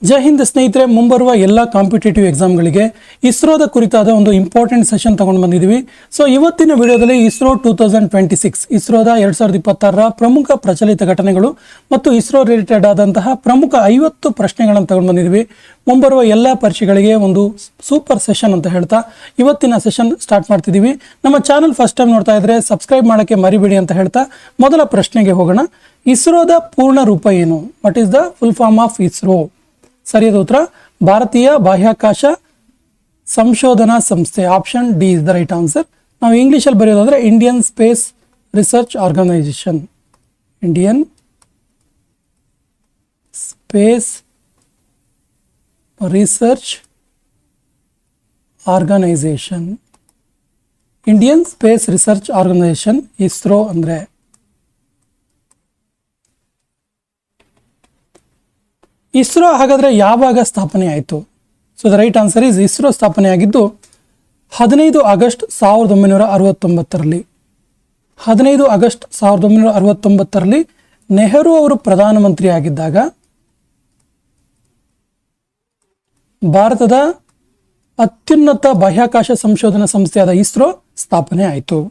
ಜೈ ಹಿಂದ್ ಸ್ನೇಹಿತರೆ, ಮುಂಬರುವ ಎಲ್ಲ ಕಾಂಪಿಟೇಟಿವ್ ಎಕ್ಸಾಮ್ಗಳಿಗೆ ಇಸ್ರೋದ ಕುರಿತಾದ ಒಂದು ಇಂಪಾರ್ಟೆಂಟ್ ಸೆಷನ್ ತಗೊಂಡು ಬಂದಿದ್ದೀವಿ. ಸೊ ಇವತ್ತಿನ ವಿಡಿಯೋದಲ್ಲಿ ಇಸ್ರೋ 2026 ಇಸ್ರೋದ 2026ರ ಪ್ರಮುಖ ಪ್ರಚಲಿತ ಘಟನೆಗಳು ಮತ್ತು ಇಸ್ರೋ ರಿಲೇಟೆಡ್ ಆದಂತಹ ಪ್ರಮುಖ 50 ಪ್ರಶ್ನೆಗಳನ್ನು ತಗೊಂಡು ಬಂದಿದ್ದೀವಿ. ಮುಂಬರುವ ಎಲ್ಲ ಪರೀಕ್ಷೆಗಳಿಗೆ ಒಂದು ಸೂಪರ್ ಸೆಷನ್ ಅಂತ ಹೇಳ್ತಾ ಇವತ್ತಿನ ಸೆಷನ್ ಸ್ಟಾರ್ಟ್ ಮಾಡ್ತಿದ್ದೀವಿ. ನಮ್ಮ ಚಾನಲ್ ಫಸ್ಟ್ ಟೈಮ್ ನೋಡ್ತಾ ಇದ್ರೆ ಸಬ್ಸ್ಕ್ರೈಬ್ ಮಾಡೋಕ್ಕೆ ಮರಿಬೇಡಿ ಅಂತ ಹೇಳ್ತಾ ಮೊದಲ ಪ್ರಶ್ನೆಗೆ ಹೋಗೋಣ. ಇಸ್ರೋದ ಪೂರ್ಣ ರೂಪ ಏನು? What is the full form of ISRO? ಸರಿಯಾದ ಉತ್ತರ ಭಾರತೀಯ ಬಾಹ್ಯಾಕಾಶ ಸಂಶೋಧನಾ ಸಂಸ್ಥೆ. Option D is the right answer. ನಾವು ಇಂಗ್ಲಿಷಲ್ಲಿ ಬರೆಯೋದಾದ್ರೆ Indian space research organisation. Indian space research organisation. Indian space research organisation ISRO ಅಂದ್ರೆ. ಇಸ್ರೋ ಹಾಗಾದರೆ ಯಾವಾಗ ಸ್ಥಾಪನೆ ಆಯಿತು? So the right answer is ISRO ಸ್ಥಾಪನೆ ಆಗಿದ್ದು 15 ಆಗಸ್ಟ್ 1969ರಲ್ಲಿ. 15 ಆಗಸ್ಟ್ 1969ರಲ್ಲಿ ನೆಹರು ಅವರು ಪ್ರಧಾನಮಂತ್ರಿ ಆಗಿದ್ದಾಗ ಭಾರತದ ಅತ್ಯುನ್ನತ ಬಾಹ್ಯಾಕಾಶ ಸಂಶೋಧನಾ ಸಂಸ್ಥೆಯಾದ ಇಸ್ರೋ ಸ್ಥಾಪನೆ ಆಯಿತು.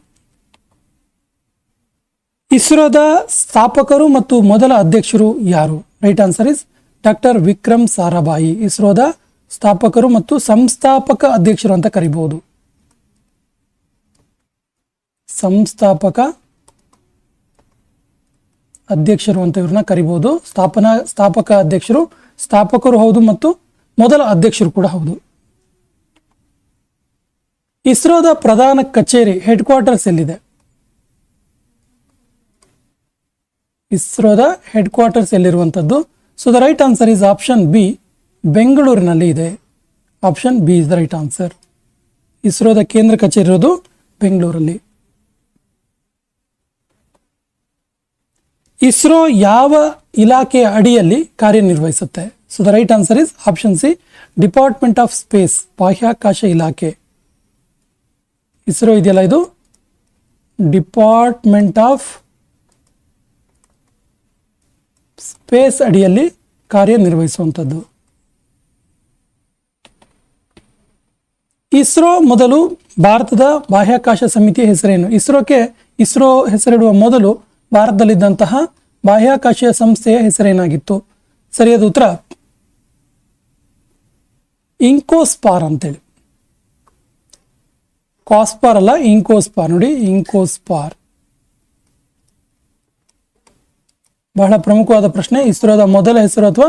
ಇಸ್ರೋದ ಸ್ಥಾಪಕರು ಮತ್ತು ಮೊದಲ ಅಧ್ಯಕ್ಷರು ಯಾರು? Right answer is doctor Vikram Sarabhai. ಇಸ್ರೋದ ಸ್ಥಾಪಕರು ಮತ್ತು ಸಂಸ್ಥಾಪಕ ಅಧ್ಯಕ್ಷರು ಅಂತ ಕರಿಬಹುದು. ಸಂಸ್ಥಾಪಕ ಅಧ್ಯಕ್ಷರು ಅಂತ ಇವ್ರನ್ನ ಕರಿಬಹುದು. ಸ್ಥಾಪಕ ಅಧ್ಯಕ್ಷರು, ಸ್ಥಾಪಕರು ಹೌದು ಮತ್ತು ಮೊದಲ ಅಧ್ಯಕ್ಷರು ಕೂಡ ಹೌದು. ಇಸ್ರೋದ ಪ್ರಧಾನ ಕಚೇರಿ ಹೆಡ್ ಕ್ವಾರ್ಟರ್ಸ್ ಎಲ್ಲಿದೆ? ಇಸ್ರೋದ ಹೆಡ್ ಕ್ವಾರ್ಟರ್ಸ್ ಎಲ್ಲಿರುವಂಥದ್ದು? So the right answer is option B, ಬೆಂಗಳೂರಿನಲ್ಲಿ ಇದೆ. Option B is the right answer. ಇಸ್ರೋದ ಕೇಂದ್ರ ಕಚೇರಿ ಇರೋದು ಬೆಂಗಳೂರಲ್ಲಿ. ಇಸ್ರೋ ಯಾವ ಇಲಾಖೆಯ ಅಡಿಯಲ್ಲಿ ಕಾರ್ಯನಿರ್ವಹಿಸುತ್ತೆ? So the right answer is option C, department of space, ಬಾಹ್ಯಾಕಾಶ ಇಲಾಖೆ. ಇಸ್ರೋ ಇದೆಯಲ್ಲ, ಇದು ಡಿಪಾರ್ಟ್ಮೆಂಟ್ ಆಫ್ ಸ್ಪೇಸ್ ಅಡಿಯಲ್ಲಿ ಕಾರ್ಯನಿರ್ವಹಿಸುವಂಥದ್ದು. ಇಸ್ರೋ ಮೊದಲು ಭಾರತದ ಬಾಹ್ಯಾಕಾಶ ಸಮಿತಿಯ ಹೆಸರೇನು? ಇಸ್ರೋ ಹೆಸರಿಡುವ ಮೊದಲು ಭಾರತದಲ್ಲಿದ್ದಂತಹ ಬಾಹ್ಯಾಕಾಶ ಸಂಸ್ಥೆಯ ಹೆಸರೇನಾಗಿತ್ತು? ಸರಿಯಾದ ಉತ್ತರ ಇಂಕೋಸ್ಪಾರ್ ಅಂತೇಳಿ. ಕಾಸ್ಪಾರ್ ಅಲ್ಲ, ಇಂಕೋಸ್ಪಾರ್. ನೋಡಿ, ಇಂಕೋಸ್ಪಾರ್ ಬಹಳ ಪ್ರಮುಖವಾದ ಪ್ರಶ್ನೆ. ಇಸ್ರೋದ ಮೊದಲ ಹೆಸರು ಅಥವಾ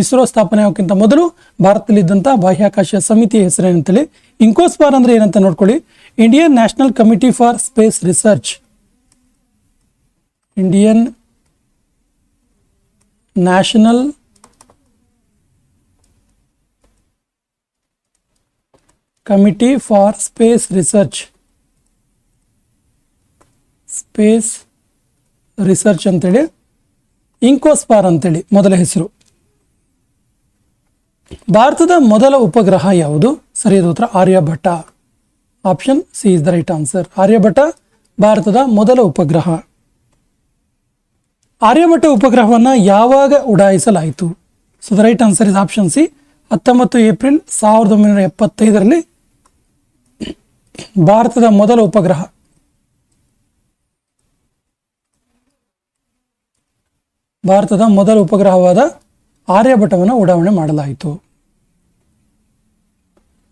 ಇಸ್ರೋ ಸ್ಥಾಪನೆ ಆಗೋಕ್ಕಿಂತ ಮೊದಲು ಭಾರತದಲ್ಲಿದ್ದಂಥ ಬಾಹ್ಯಾಕಾಶ ಸಮಿತಿಯ ಹೆಸರೇನಂತೇಳಿ. ಇಂಕೋಸ್ಪಾರ್ ಅಂದ್ರೆ ಏನಂತ ನೋಡ್ಕೊಳ್ಳಿ. Indian national committee for space research. Indian national committee for space research. Space research ಅಂತೇಳಿ ಇಂಕೋಸ್ಪಾರ್ ಅಂತೇಳಿ ಮೊದಲ ಹೆಸರು. ಭಾರತದ ಮೊದಲ ಉಪಗ್ರಹ ಯಾವುದು? ಸರಿಯಾದ ಉತ್ತರ Aryabhata. Option C is the right answer. Aryabhata ಭಾರತದ ಮೊದಲ ಉಪಗ್ರಹ. ಆರ್ಯಭಟ ಉಪಗ್ರಹವನ್ನು ಯಾವಾಗ ಉಡಾಯಿಸಲಾಯಿತು? So the right answer is option C, 19 April 1975ರಲ್ಲಿ ಭಾರತದ ಮೊದಲ ಉಪಗ್ರಹ. ಭಾರತದ ಮೊದಲ ಉಪಗ್ರಹವಾದ ಆರ್ಯಭಟವನ್ನು ಉಡಾವಣೆ ಮಾಡಲಾಯಿತು.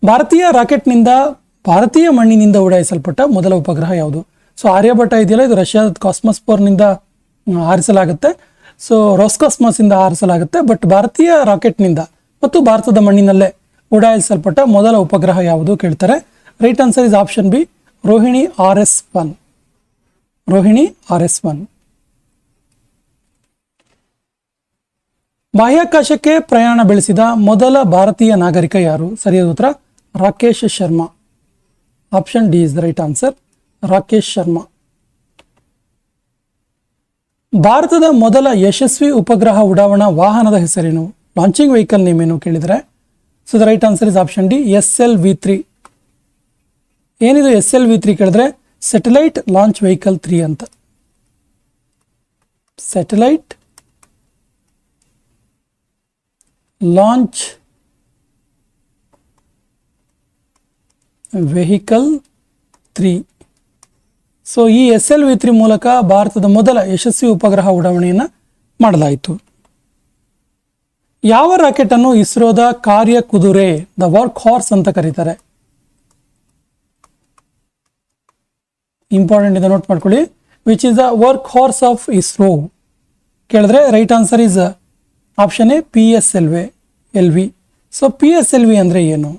ಭಾರತೀಯ ರಾಕೆಟ್ನಿಂದ ಭಾರತೀಯ ಮಣ್ಣಿನಿಂದ ಉಡಾಯಿಸಲ್ಪಟ್ಟ ಮೊದಲ ಉಪಗ್ರಹ ಯಾವುದು? ಸೊ ಆರ್ಯಭಟ ಇದೆಯಲ್ಲ, ಇದು ರಷ್ಯಾದ ಕಾಸ್ಮೋಸ್ಪೋರ್ನಿಂದ ಹಾರಿಸಲಾಗುತ್ತೆ. ಸೊ ರೋಸ್ಕಾಸ್ಮಾಸ್ ಇಂದ ಹಾರಿಸಲಾಗುತ್ತೆ. ಬಟ್ ಭಾರತೀಯ ರಾಕೆಟ್ನಿಂದ ಮತ್ತು ಭಾರತದ ಮಣ್ಣಿನಲ್ಲೇ ಉಡಾಯಿಸಲ್ಪಟ್ಟ ಮೊದಲ ಉಪಗ್ರಹ ಯಾವುದು ಕೇಳ್ತಾರೆ. Right answer is option B, Rohini RS-1. Rohini RS-1. ಬಾಹ್ಯಾಕಾಶಕ್ಕೆ ಪ್ರಯಾಣ ಬೆಳೆಸಿದ ಮೊದಲ ಭಾರತೀಯ ನಾಗರಿಕ ಯಾರು? ಸರಿಯಾದ ಉತ್ತರ Rakesh Sharma. Option D is the right answer, Rakesh Sharma. ಭಾರತದ ಮೊದಲ ಯಶಸ್ವಿ ಉಪಗ್ರಹ ಉಡಾವಣಾ ವಾಹನದ ಹೆಸರೇನು? ಲಾಂಚಿಂಗ್ ವೆಹಿಕಲ್ ನೇಮ್ ಏನು ಕೇಳಿದರೆ? So the right answer is option D, SLV-3. ಏನಿದು SLV-3 ಕೇಳಿದ್ರೆ ಸ್ಯಾಟಲೈಟ್ ಲಾಂಚ್ ವೆಹಿಕಲ್ 3 ಅಂತ. Satellite launch vehicle 3. ಸೊ ಈ SLV-3 ಮೂಲಕ ಭಾರತದ ಮೊದಲ ಯಶಸ್ವಿ ಉಪಗ್ರಹ ಉಡಾವಣೆಯನ್ನು ಮಾಡಲಾಯಿತು. ಯಾವ ರಾಕೆಟ್ ಅನ್ನು ಇಸ್ರೋದ ಕಾರ್ಯ ಕುದುರೆ, ದ ವರ್ಕ್ ಹಾರ್ಸ್ ಅಂತ ಕರೀತಾರೆ? ಇಂಪಾರ್ಟೆಂಟ್ ಇದೆ, ನೋಟ್ ಮಾಡ್ಕೊಳ್ಳಿ. Which is the workhorse of ISRO ಕೇಳಿದ್ರೆ right answer is option A PSLV. So PSLV ಅಂದರೆ ಏನು?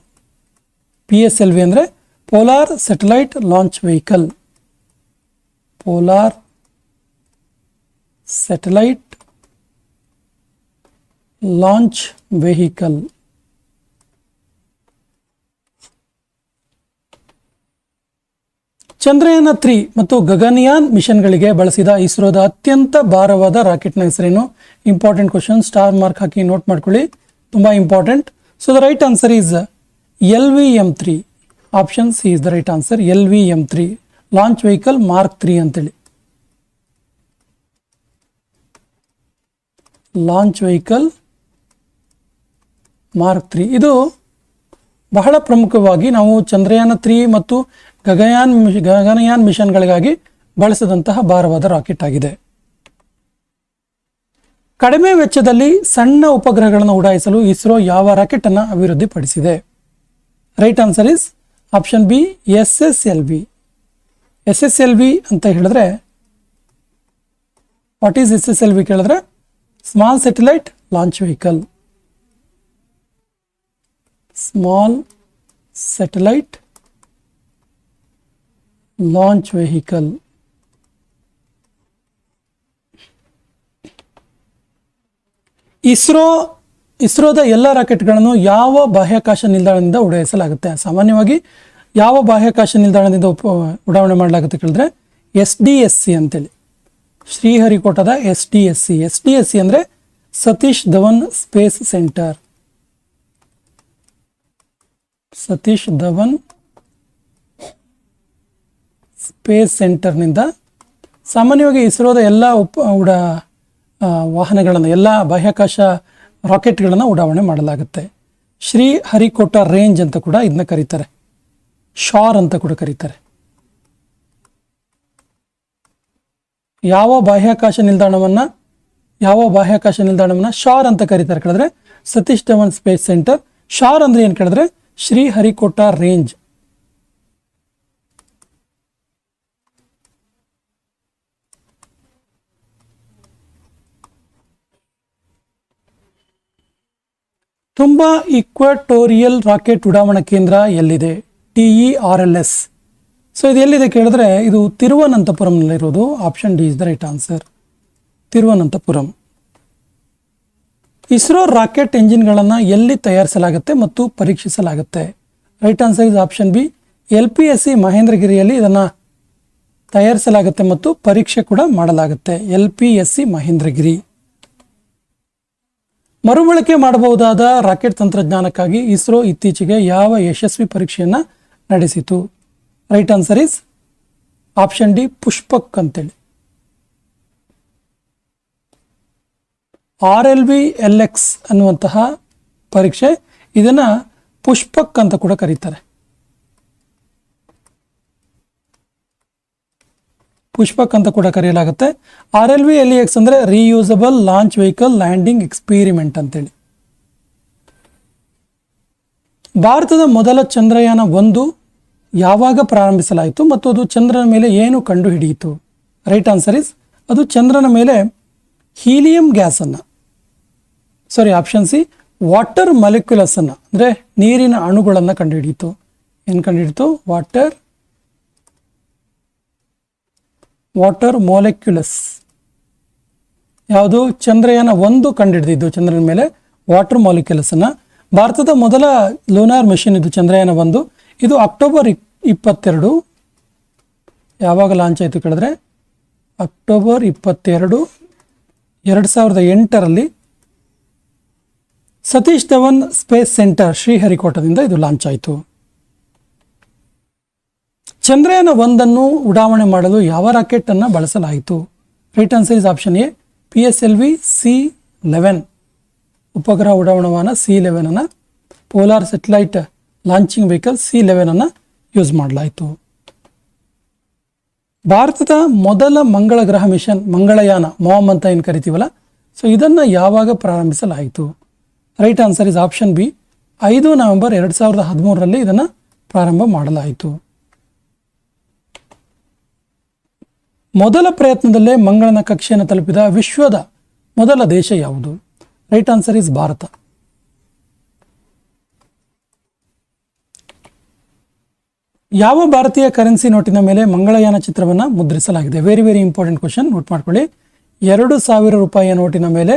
PSLV ಅಂದರೆ polar satellite launch vehicle. Polar satellite launch vehicle. Chandrayaan 3 ಮತ್ತು ಗಗನಯಾನ್ ಮಿಷನ್ಗಳಿಗೆ ಬಳಸಿದ ಇಸ್ರೋದ ಅತ್ಯಂತ ಭಾರವಾದ ರಾಕೆಟ್ನ ಹೆಸರೇನು? ಇಂಪಾರ್ಟೆಂಟ್ ಕ್ವಶನ್, ಸ್ಟಾರ್ ಮಾರ್ಕ್ ಹಾಕಿ ನೋಟ್ ಮಾಡ್ಕೊಳ್ಳಿ, ತುಂಬಾ important. So the right answer is LVM-3. Option C is the right answer. LVM-3 launch vehicle mark 3 ಅಂತೇಳಿ. ಲಾಂಚ್ ವೆಹಿಕಲ್ ಮಾರ್ಕ್ 3 ಇದು ಬಹಳ ಪ್ರಮುಖವಾಗಿ ನಾವು ಚಂದ್ರಯಾನ 3 ಮತ್ತು ಗಗನಯಾನ್ ಮಿಷನ್ಗಳಿಗಾಗಿ ಬಳಸಿದಂತಹ ಭಾರವಾದ ರಾಕೆಟ್ ಆಗಿದೆ. ಕಡಿಮೆ ವೆಚ್ಚದಲ್ಲಿ ಸಣ್ಣ ಉಪಗ್ರಹಗಳನ್ನು ಉಡಾಯಿಸಲು ಇಸ್ರೋ ಯಾವ ರಾಕೆಟ್ ಅನ್ನು ಅಭಿವೃದ್ಧಿಪಡಿಸಿದೆ? Right answer is option B SSLV. SSLV ಅಂತ ಹೇಳಿದ್ರೆ ವಾಟ್ ಈಸ್ SSLV ಕೇಳಿದ್ರೆ small satellite launch vehicle. Small satellite launch vehicle. ಇಸ್ರೋದ ಎಲ್ಲ ರಾಕೆಟ್ಗಳನ್ನು ಯಾವ ಬಾಹ್ಯಾಕಾಶ ನಿಲ್ದಾಣದಿಂದ ಉಡಾಯಿಸಲಾಗುತ್ತೆ? ಸಾಮಾನ್ಯವಾಗಿ ಯಾವ ಬಾಹ್ಯಾಕಾಶ ನಿಲ್ದಾಣದಿಂದ ಉಡಾವಣೆ ಮಾಡಲಾಗುತ್ತೆ ಕೇಳಿದ್ರೆ SDSC ಅಂತೇಳಿ, ಶ್ರೀಹರಿಕೋಟದ SDSC ಅಂದರೆ Satish Dhawan space centre. Satish Dhawan space ಸೆಂಟರ್ನಿಂದ ಸಾಮಾನ್ಯವಾಗಿ ಇಸ್ರೋದ ಎಲ್ಲ ವಾಹನಗಳನ್ನು, ಎಲ್ಲ ಬಾಹ್ಯಾಕಾಶ ರಾಕೆಟ್ಗಳನ್ನು ಉಡಾವಣೆ ಮಾಡಲಾಗುತ್ತೆ. ಶ್ರೀಹರಿಕೋಟ ರೇಂಜ್ ಅಂತ ಕೂಡ ಇದನ್ನ ಕರೀತಾರೆ, ಶಾರ್ ಅಂತ ಕೂಡ ಕರೀತಾರೆ. ಯಾವ ಬಾಹ್ಯಾಕಾಶ ನಿಲ್ದಾಣವನ್ನ ಶಾರ್ ಅಂತ ಕರೀತಾರೆ ಕೇಳಿದ್ರೆ ಸತೀಶ್ ಧವನ್ ಸ್ಪೇಸ್ ಸೆಂಟರ್. ಶಾರ್ ಅಂದ್ರೆ ಏನು ಕೇಳಿದ್ರೆ ಶ್ರೀಹರಿಕೋಟ ರೇಂಜ್. ತುಂಬಾ ಈಕ್ವಾಟೋರಿಯಲ್ ರಾಕೆಟ್ ಉಡಾವಣಾ ಕೇಂದ್ರ ಎಲ್ಲಿದೆ? TERLS. ಸೊ ಇದು ಎಲ್ಲಿದೆ ಕೇಳಿದ್ರೆ ಇದು ತಿರುವನಂತಪುರಂನಲ್ಲಿರೋದು. Option D is the right answer, Thiruvananthapuram. ISRO rocket ಎಂಜಿನ್ಗಳನ್ನು ಎಲ್ಲಿ ತಯಾರಿಸಲಾಗುತ್ತೆ ಮತ್ತು ಪರೀಕ್ಷಿಸಲಾಗುತ್ತೆ? Right answer is option B LPSC ಮಹೇಂದ್ರಗಿರಿಯಲ್ಲಿ ಇದನ್ನು ತಯಾರಿಸಲಾಗುತ್ತೆ ಮತ್ತು ಪರೀಕ್ಷೆ ಕೂಡ ಮಾಡಲಾಗುತ್ತೆ. LPSC ಮಹೇಂದ್ರಗಿರಿ. ಮರುಬಳಕೆ ಮಾಡಬಹುದಾದ ರಾಕೆಟ್ ತಂತ್ರಜ್ಞಾನಕ್ಕಾಗಿ ಇಸ್ರೋ ಇತ್ತೀಚೆಗೆ ಯಾವ ಯಶಸ್ವಿ ಪರೀಕ್ಷೆಯನ್ನು ನಡೆಸಿತು? Right answer is option D Pushpak ಅಂತೇಳಿ. RLV-LX ಅನ್ನುವಂತಹ ಪರೀಕ್ಷೆ, ಇದನ್ನ ಪುಷ್ಪಕ್ ಅಂತ ಕೂಡ ಕರೀತಾರೆ. ಪುಷ್ಪಕ್ ಅಂತ ಕೂಡ ಕರೆಯಲಾಗುತ್ತೆ. RLV-LX ಅಂದ್ರೆ reusable launch vehicle landing experiment ಅಂತೇಳಿ. ಭಾರತದ ಮೊದಲ ಚಂದ್ರಯಾನ 1 ಯಾವಾಗ ಪ್ರಾರಂಭಿಸಲಾಯಿತು ಮತ್ತು ಅದು ಚಂದ್ರನ ಮೇಲೆ ಏನು ಕಂಡು ಹಿಡಿಯಿತು? ರೈಟ್ ಆನ್ಸರ್ ಇಸ್ ಅದು ಚಂದ್ರನ ಮೇಲೆ ಹೀಲಿಯಂ ಗ್ಯಾಸ್ ಅನ್ನ, ಆಪ್ಷನ್ ಸಿ ವಾಟರ್ ಮಾಲಿಕ್ಯುಲಸ್ ಅನ್ನ ಅಂದ್ರೆ ನೀರಿನ ಅಣುಗಳನ್ನು ಕಂಡುಹಿಡಿಯಿತು. ಏನು ಕಂಡುಹಿಡಿತು? ವಾಟರ್ ಮಾಲಿಕ್ಯುಲಸ್. ಯಾವುದು? ಚಂದ್ರಯಾನ 1 ಕಂಡುಹಿಡಿದಿದ್ದು ಚಂದ್ರನ ಮೇಲೆ ವಾಟರ್ ಮಾಲಿಕ್ಯುಲಸ್ ಅನ್ನ. ಭಾರತದ ಮೊದಲ ಲೂನಾರ್ ಮಿಷನ್ ಇದು ಚಂದ್ರಯಾನ 1. ಇದು ಅಕ್ಟೋಬರ್ 22 ಯಾವಾಗ ಲಾಂಚ್ ಆಯಿತು ಕೇಳಿದ್ರೆ ಅಕ್ಟೋಬರ್ 22, 2008ರಲ್ಲಿ ಸತೀಶ್ ಧವನ್ ಸ್ಪೇಸ್ ಸೆಂಟರ್ ಶ್ರೀಹರಿಕೋಟದಿಂದ ಇದು ಲಾಂಚ್ ಆಯಿತು. ಚಂದ್ರಯಾನ 1 ಉಡಾವಣೆ ಮಾಡಲು ಯಾವ ರಾಕೆಟ್ ಅನ್ನು ಬಳಸಲಾಯಿತು? Right answer is option A PSLV C-11. ಉಪಗ್ರಹ ಉಡಾವಣಾ ವಾಹನ C11 ಅನ್ನು, polar satellite launching vehicle C11 ಅನ್ನು ಯೂಸ್ ಮಾಡಲಾಯಿತು. ಭಾರತದ ಮೊದಲ ಮಂಗಳ ಗ್ರಹ ಮಿಷನ್ ಮಂಗಳಯಾನ ಮಾಮ್ ಅಂತ ಏನು ಕರಿತೀವಲ್ಲ, ಸೊ ಇದನ್ನು ಯಾವಾಗ ಪ್ರಾರಂಭಿಸಲಾಯಿತು? Right answer is option B, 5 November 2013ರಲ್ಲಿ ಇದನ್ನು ಪ್ರಾರಂಭ ಮಾಡಲಾಯಿತು. ಮೊದಲ ಪ್ರಯತ್ನದಲ್ಲೇ ಮಂಗಳನ ಕಕ್ಷೆಯನ್ನು ತಲುಪಿದ ವಿಶ್ವದ ಮೊದಲ ದೇಶ ಯಾವುದು? Right answer is Bharat. ಯಾವ ಭಾರತೀಯ ಕರೆನ್ಸಿ ನೋಟಿನ ಮೇಲೆ ಮಂಗಳಯಾನ ಚಿತ್ರವನ್ನು ಮುದ್ರಿಸಲಾಗಿದೆ? Very very important question, note ಮಾಡ್ಕೊಳ್ಳಿ. 2000 ರೂಪಾಯಿಯ ನೋಟಿನ ಮೇಲೆ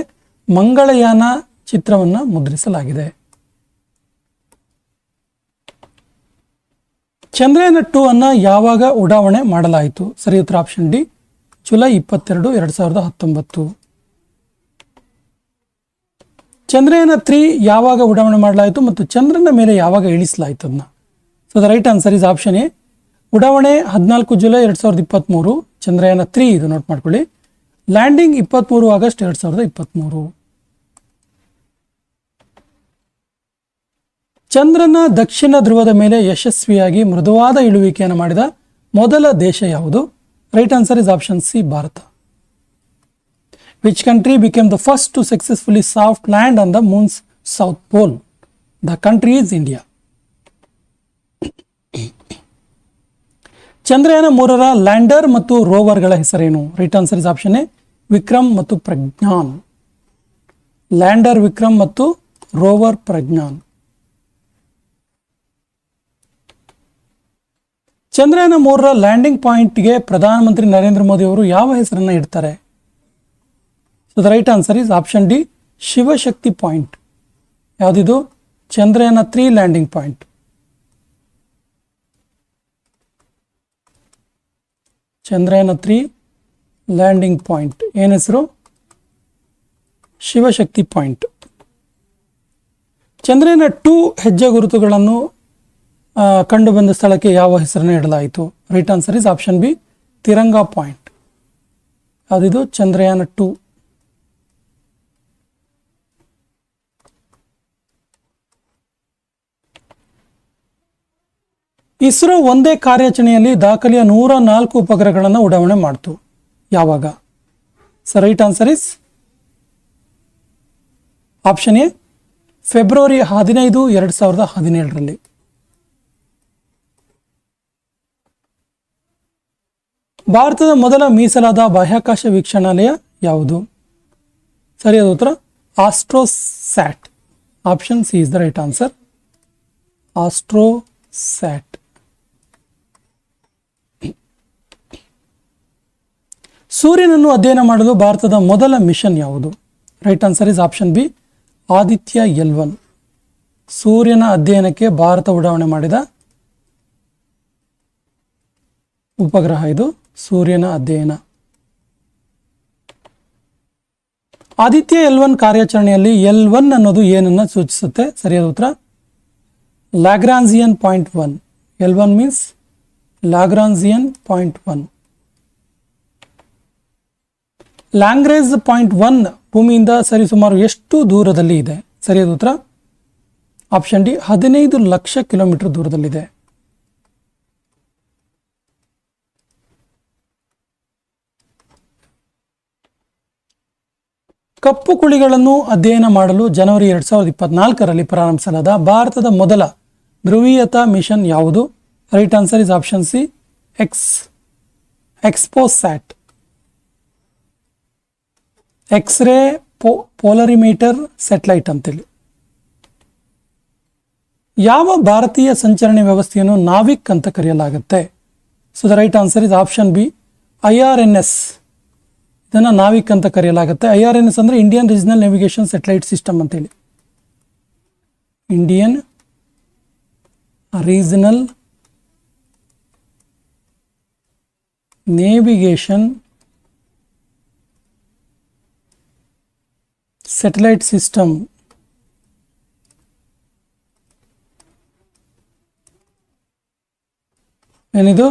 ಮಂಗಳಯಾನ ಚಿತ್ರವನ್ನು ಮುದ್ರಿಸಲಾಗಿದೆ. ಚಂದ್ರಯಾನ 2 ಅನ್ನು ಯಾವಾಗ ಉಡಾವಣೆ ಮಾಡಲಾಯಿತು? ಸರಿ ಉತ್ತರ ಆಪ್ಷನ್ ಡಿ, ಜುಲೈ 22, 2019. ಚಂದ್ರಯಾನ 3 ಯಾವಾಗ ಉಡಾವಣೆ ಮಾಡಲಾಯಿತು ಮತ್ತು ಚಂದ್ರನ ಮೇಲೆ ಯಾವಾಗ ಇಳಿಸಲಾಯಿತು ಅದನ್ನ? So the right answer is option A, ಉಡಾವಣೆ 14 ಜುಲೈ 2023, ಚಂದ್ರಯಾನ 3 ಇದು, ನೋಟ್ ಮಾಡ್ಕೊಳ್ಳಿ. Landing 23 August 2023. ಚಂದ್ರನ ದಕ್ಷಿಣ ಧ್ರುವದ ಮೇಲೆ ಯಶಸ್ವಿಯಾಗಿ ಮೃದುವಾದ ಇಳುವಿಕೆಯನ್ನು ಮಾಡಿದ ಮೊದಲ ದೇಶ ಯಾವುದು? Right answer is option C, Bharat. Which country became the first to successfully soft land on the moon's south pole? The country is India. Chandrayaan 3ರ ಲ್ಯಾಂಡರ್ ಮತ್ತು ರೋವರ್ಗಳ ಹೆಸರೇನು? Right answer is option A, Vikram ಮತ್ತು ಪ್ರಜ್ಞಾನ್. ಲ್ಯಾಂಡರ್ ವಿಕ್ರಮ್ ಮತ್ತು ರೋವರ್ ಪ್ರಜ್ಞಾನ್. ಚಂದ್ರಯಾನ 3ರ landing ಪಾಯಿಂಟ್ಗೆ ಪ್ರಧಾನಮಂತ್ರಿ ನರೇಂದ್ರ ಮೋದಿ ಅವರು ಯಾವ ಹೆಸರನ್ನು ಇಡ್ತಾರೆ? So the right answer is option D, Shivshakti point. ಯಾವುದಿದು? Chandrayaan 3 landing point. Chandrayaan 3 landing point ಏನು ಹೆಸರು? ಶಿವಶಕ್ತಿ ಪಾಯಿಂಟ್. ಚಂದ್ರಯಾನ 2 ಹೆಜ್ಜೆ ಗುರುತುಗಳನ್ನು ಕಂಡುಬಂದ ಸ್ಥಳಕ್ಕೆ ಯಾವ ಹೆಸರನ್ನು ಇಡಲಾಯಿತು? Right answer is option B, Tiranga point. ಯಾವುದಿದು? ಚಂದ್ರಯಾನ 2. ಇಸ್ರೋ ಒಂದೇ ಕಾರ್ಯಾಚರಣೆಯಲ್ಲಿ ದಾಖಲೆಯ 104 ಉಪಗ್ರಹಗಳನ್ನು ಉಡಾವಣೆ ಮಾಡಿತು. ಯಾವಾಗ? So right answer is option A, February 15, 2017ರಲ್ಲಿ. ಭಾರತದ ಮೊದಲ ಮೀಸಲಾದ ಬಾಹ್ಯಾಕಾಶ ವೀಕ್ಷಣಾಲಯ ಯಾವುದು? ಸರಿಯಾದ ಉತ್ತರ AstroSat. Option C is the right answer, AstroSat. ಸೂರ್ಯನನ್ನು ಅಧ್ಯಯನ ಮಾಡಲು ಭಾರತದ ಮೊದಲ ಮಿಷನ್ ಯಾವುದು? Right answer is option B, Aditya L1. ಸೂರ್ಯನ ಅಧ್ಯಯನಕ್ಕೆ ಭಾರತ ಉಡಾವಣೆ ಮಾಡಿದ ಉಪಗ್ರಹ ಇದು, ಸೂರ್ಯನ ಅಧ್ಯಯನ. ಆದಿತ್ಯ L1 ಕಾರ್ಯಾಚರಣೆಯಲ್ಲಿ L1 ಅನ್ನೋದು ಏನನ್ನ ಸೂಚಿಸುತ್ತೆ? ಸರಿಯಾದ ಉತ್ತರ Lagrangian point 1. L1 means Lagrangian point 1. Lagrange point 1 ಭೂಮಿಯಿಂದ ಸರಿಸುಮಾರು ಎಷ್ಟು ದೂರದಲ್ಲಿ ಇದೆ? ಸರಿಯಾದ ಉತ್ತರ ಆಪ್ಷನ್ ಡಿ, 15 ಲಕ್ಷ ಕಿಲೋಮೀಟರ್ ದೂರದಲ್ಲಿದೆ. ಕಪ್ಪು ಕುಳಿಗಳನ್ನು ಅಧ್ಯಯನ ಮಾಡಲು ಜನವರಿ 2024ರಲ್ಲಿ ಪ್ರಾರಂಭಿಸಲಾದ ಭಾರತದ ಮೊದಲ ಧ್ರುವೀಯತಾ ಮಿಷನ್ ಯಾವುದು? Right answer is option C, XPoSat. X-ray polarimeter satellite ಅಂತೇಳಿ. ಯಾವ ಭಾರತೀಯ ಸಂಚರಣೆ ವ್ಯವಸ್ಥೆಯನ್ನು ನಾವಿಕ್ ಅಂತ ಕರೆಯಲಾಗುತ್ತೆ? So the right answer is option B, IRNS. ಇದನ್ನು ನಾವಿಕ್ ಅಂತ ಕರೆಯಲಾಗುತ್ತೆ. IRNS ಅಂದರೆ Indian regional navigation satellite system ಅಂತೇಳಿ. Indian regional navigation satellite system. ಏನಿದು?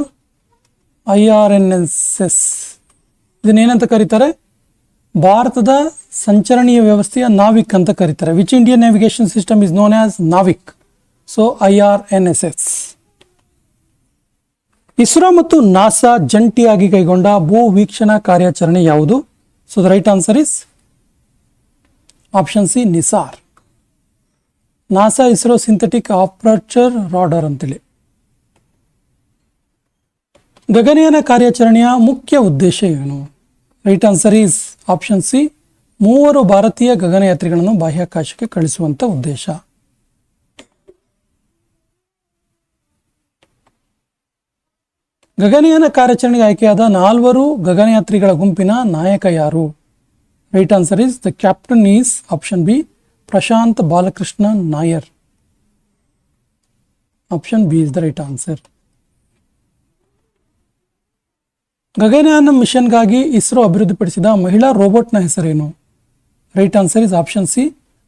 IRNSS. ಇದನ್ನೇನಂತ ಕರೀತಾರೆ? ಭಾರತದ ಸಂಚರಣೀಯ ವ್ಯವಸ್ಥೆಯ ನಾವಿಕ್ ಅಂತ ಕರೀತಾರೆ. Which Indian navigation system is known as NavIC? So IRNSS. ISRO ಮತ್ತು ನಾಸಾ ಜಂಟಿಯಾಗಿ ಕೈಗೊಂಡ ಭೂ ವೀಕ್ಷಣಾ ಕಾರ್ಯಾಚರಣೆ ಯಾವುದು? So the right answer is option C Nisar. NASA ISRO synthetic aperture radar ಅಂತೇಳಿ. ಗಗನಯಾನ ಕಾರ್ಯಾಚರಣೆಯ ಮುಖ್ಯ ಉದ್ದೇಶ ಏನು? Right answer is option C 3 ಭಾರತೀಯ ಗಗನಯಾತ್ರಿಗಳನ್ನು ಬಾಹ್ಯಾಕಾಶಕ್ಕೆ ಕಳಿಸುವಂತ ಉದ್ದೇಶ. ಗಗನಯಾನ ಕಾರ್ಯಾಚರಣೆಗೆ ಆಯ್ಕೆಯಾದ 4 ಗಗನಯಾತ್ರಿಗಳ ಗುಂಪಿನ ನಾಯಕ ಯಾರು? Right answer is the captain is option B Prashanth Balakrishna Nair. Option B is the right answer. Gaganyaan ಮಿಷನ್ಗಾಗಿ ಇಸ್ರೋ ಅಭಿವೃದ್ಧಿಪಡಿಸಿದ ಮಹಿಳಾ ರೋಬೋಟ್ನ ಹೆಸರೇನು? Right answer is option C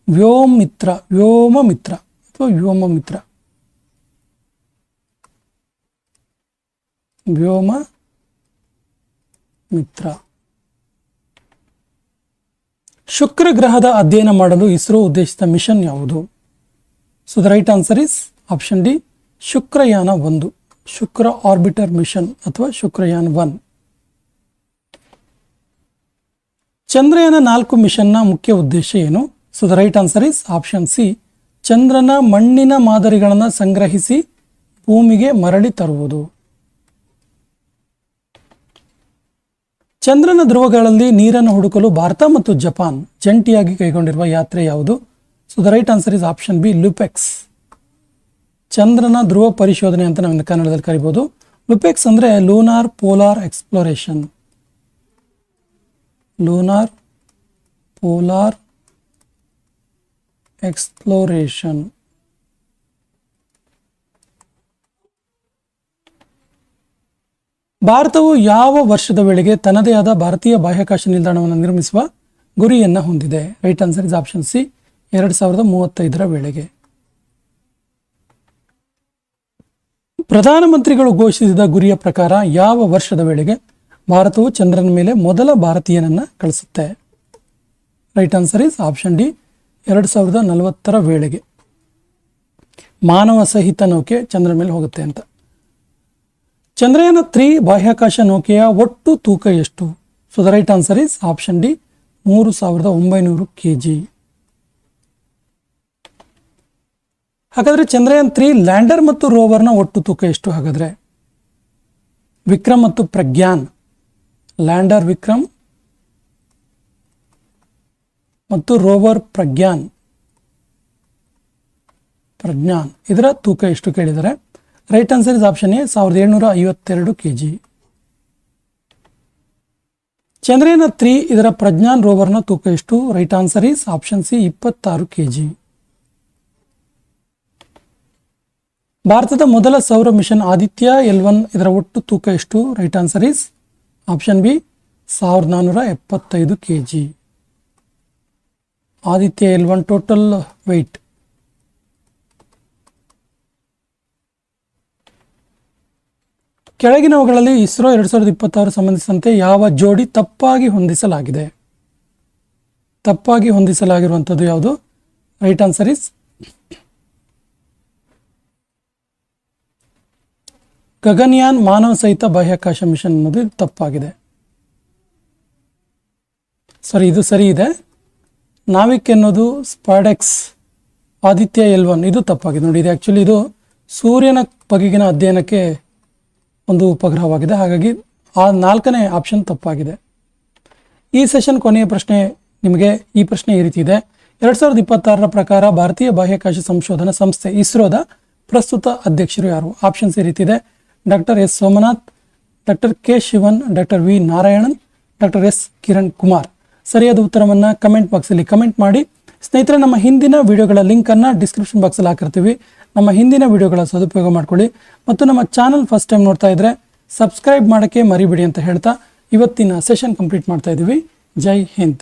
Vyommitra ಅಥವಾ ವ್ಯೋಮಮಿತ್ರ. ಶುಕ್ರ ಗ್ರಹದ ಅಧ್ಯಯನ ಮಾಡಲು ಇಸ್ರೋ ಉದ್ದೇಶಿತ ಮಿಷನ್ ಯಾವುದು? So the right answer is option D Shukrayaan 1, Shukra orbiter mission ಅಥವಾ ಶುಕ್ರಯಾನ್ 1. ಚಂದ್ರಯಾನ 4 ಮಿಷನ್ನ ಮುಖ್ಯ ಉದ್ದೇಶ ಏನು? So the right answer is option C ಚಂದ್ರನ ಮಣ್ಣಿನ ಮಾದರಿಗಳನ್ನು ಸಂಗ್ರಹಿಸಿ ಭೂಮಿಗೆ ಮರಳಿ ತರುವುದು. ಚಂದ್ರನ ಧ್ರುವಗಳಲ್ಲಿ ನೀರನ್ನು ಹುಡುಕಲು ಭಾರತ ಮತ್ತು ಜಪಾನ್ ಜಂಟಿಯಾಗಿ ಕೈಗೊಂಡಿರುವ ಯಾತ್ರೆ ಯಾವುದು? So the right answer is option B LUPEX. ಚಂದ್ರನ ಧ್ರುವ ಪರಿಶೋಧನೆ ಅಂತ ನಾವು ಕನ್ನಡದಲ್ಲಿ ಕರಿಬಹುದು. ಲುಪೆಕ್ಸ್ ಅಂದ್ರೆ lunar polar exploration. Lunar polar exploration. ಭಾರತವು ಯಾವ ವರ್ಷದ ವೇಳೆಗೆ ತನ್ನದೇ ಆದ ಭಾರತೀಯ ಬಾಹ್ಯಾಕಾಶ ನಿಲ್ದಾಣವನ್ನು ನಿರ್ಮಿಸುವ ಗುರಿಯನ್ನು ಹೊಂದಿದೆ? Right answer is option C 2035 ವೇಳೆಗೆ. ಪ್ರಧಾನಮಂತ್ರಿಗಳು ಘೋಷಿಸಿದ ಗುರಿಯ ಪ್ರಕಾರ ಯಾವ ವರ್ಷದ ವೇಳೆಗೆ ಭಾರತವು ಚಂದ್ರನ ಮೇಲೆ ಮೊದಲ ಭಾರತೀಯನನ್ನ ಕಳಿಸುತ್ತೆ? Right answer is option D 2040 ವೇಳೆಗೆ ಮಾನವ ಸಹಿತ ನೌಕೆ ಚಂದ್ರನ ಮೇಲೆ ಹೋಗುತ್ತೆ ಅಂತ. ಚಂದ್ರಯಾನ 3 ಬಾಹ್ಯಾಕಾಶ ನೌಕೆಯ ಒಟ್ಟು ತೂಕ ಎಷ್ಟು? So the right answer is option D 3900 kg. ಹಾಗಾದ್ರೆ ಚಂದ್ರಯಾನ್ 3 ಲ್ಯಾಂಡರ್ ಮತ್ತು ರೋವರ್ನ ಒಟ್ಟು ತೂಕ ಎಷ್ಟು? ಹಾಗಾದ್ರೆ ವಿಕ್ರಮ್ ಮತ್ತು ಪ್ರಜ್ಞಾನ್, ಲ್ಯಾಂಡರ್ ವಿಕ್ರಮ್ ಮತ್ತು ರೋವರ್ ಪ್ರಜ್ಞಾನ್ ಇದರ ತೂಕ ಎಷ್ಟು ಕೇಳಿದರೆ? Right answer is option A 1752 kg. Chandrayaan 3 ಇದರ ಪ್ರಜ್ಞಾನ್ ರೋವರ್ನ ತೂಕ ಎಷ್ಟು? Right answer is option C 26 kg. ಭಾರತದ ಮೊದಲ ಸೌರ ಮಿಷನ್ ಆದಿತ್ಯ L1 ಇದರ ಒಟ್ಟು ತೂಕ ಎಷ್ಟು? Right answer is option B 1475 kg. Aditya L1 total weight. ಕೆಳಗಿನವುಗಳಲ್ಲಿ ಇಸ್ರೋ 2026 ಸಂಬಂಧಿಸಿದಂತೆ ಯಾವ ಜೋಡಿ ತಪ್ಪಾಗಿ ಹೊಂದಿಸಲಾಗಿದೆ? ತಪ್ಪಾಗಿ ಹೊಂದಿಸಲಾಗಿರುವಂಥದ್ದು ಯಾವುದು? ರೈಟ್ ಆನ್ಸರ್ ಇಸ್ ಗಗನಯಾನ್ ಮಾನವ ಸಹಿತ ಬಾಹ್ಯಾಕಾಶ ಮಿಷನ್ ಅನ್ನೋದು ತಪ್ಪಾಗಿದೆ. ಇದು ಸರಿ ಇದೆ. ನಾವಿಕ್ ಎನ್ನುವುದು ಸ್ಪಾಡೆಕ್ಸ್ ಆದಿತ್ಯ L1 ಇದು ತಪ್ಪಾಗಿದೆ. ನೋಡಿ, ಇದು ಆ್ಯಕ್ಚುಲಿ ಇದು ಸೂರ್ಯನ ಬಗೆಗಿನ ಅಧ್ಯಯನಕ್ಕೆ ಒಂದು ಉಪಗ್ರಹವಾಗಿದೆ. ಹಾಗಾಗಿ ಆ 4ನೇ ಆಪ್ಷನ್ ತಪ್ಪಾಗಿದೆ. ಈ ಸೆಷನ್ ಕೊನೆಯ ಪ್ರಶ್ನೆ ನಿಮಗೆ ಈ ಪ್ರಶ್ನೆ ಈ ರೀತಿ ಇದೆ. 2026 ಪ್ರಕಾರ ಭಾರತೀಯ ಬಾಹ್ಯಾಕಾಶ ಸಂಶೋಧನಾ ಸಂಸ್ಥೆ ಇಸ್ರೋದ ಪ್ರಸ್ತುತ ಅಧ್ಯಕ್ಷರು ಯಾರು? ಆಪ್ಷನ್ಸ್ ಈ ರೀತಿ ಇದೆ: doctor S Somanath, doctor K Sivan, doctor V Narayanan, doctor S Kiran Kumar. ಸರಿಯಾದ ಉತ್ತರವನ್ನು ಕಮೆಂಟ್ ಬಾಕ್ಸಲ್ಲಿ ಕಮೆಂಟ್ ಮಾಡಿ. ಸ್ನೇಹಿತರೆ, ನಮ್ಮ ಹಿಂದಿನ ವಿಡಿಯೋಗಳ ಲಿಂಕನ್ನು ಡಿಸ್ಕ್ರಿಪ್ಷನ್ ಬಾಕ್ಸಲ್ಲಿ ಹಾಕಿರ್ತೀವಿ. ನಮ್ಮ ಹಿಂದಿನ ವಿಡಿಯೋಗಳ ಸದುಪಯೋಗ ಮಾಡ್ಕೊಳ್ಳಿ. ಮತ್ತು ನಮ್ಮ ಚಾನಲ್ ಫಸ್ಟ್ ಟೈಮ್ ನೋಡ್ತಾ ಇದ್ರೆ ಸಬ್ಸ್ಕ್ರೈಬ್ ಮಾಡೋಕ್ಕೆ ಮರಿಬೇಡಿ ಅಂತ ಹೇಳ್ತಾ ಇವತ್ತಿನ ಸೆಷನ್ ಕಂಪ್ಲೀಟ್ ಮಾಡ್ತಾ ಇದ್ದೀವಿ. ಜೈ ಹಿಂದ್.